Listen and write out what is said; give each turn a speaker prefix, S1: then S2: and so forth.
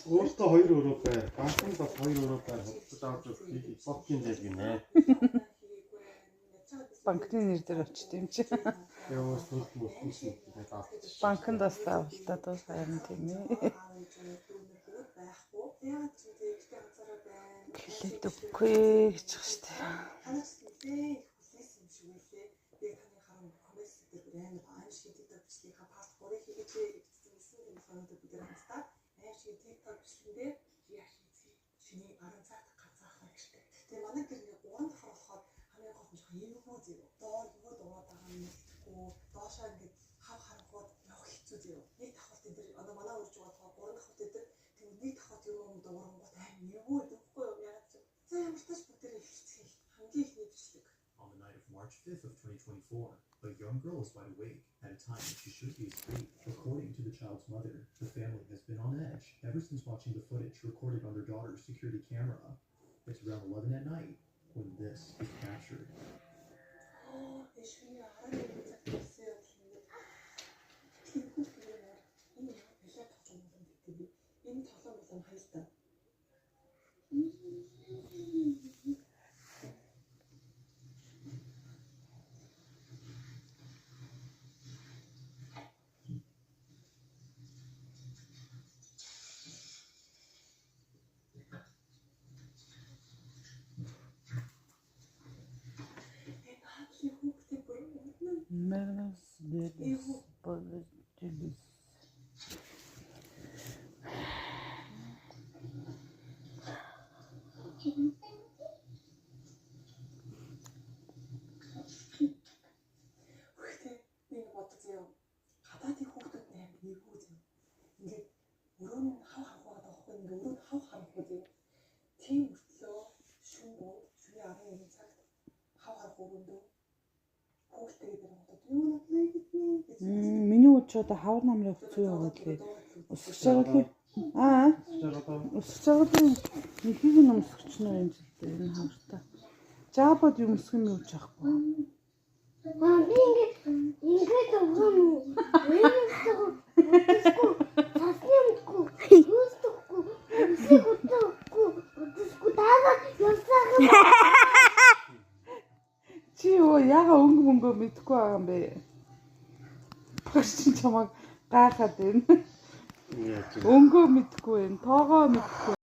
S1: Өөртөө 2 өрөө байр. Банкнд бас 2 өрөө байр. Худалдаж авч өгөх ипотекийн зээл гинэ.
S2: Банкны нэр дээр очт юм чи.
S1: Яваа сүлд мөссөн тэгээд авчих.
S2: Банкнд бас тавалтаа дуус харин тийм ээ. Хэлээд үгүй гэж байна шүү дээ.
S3: On the night of March 5th of 2024, a young girl is wide awake at a time she should be asleep. According to the child's mother, the family has been on edge ever since watching the footage recorded on their daughter's security camera. It's around 11 at night when this is captured.
S2: Menos deles positives. Миний үуч одоо хавар намрын өвцөө яваад лээ. Өсөж байгаа лээ. Өсөж байгаа лээ. Нэхийг нь өмсгөч нөө энэ жилдээ энэ хавартаа. Жаабод юм өсгөх юм юу ч ахгүй.
S4: Би ингээд өгөн үү.
S2: Чи юу яга өнгө мэдхгүй байгаа юм бэ? Багш чинь чамайг гайхаад байна. Өнгөө мэдхгүй байна. Тоогоо мэдхгүй.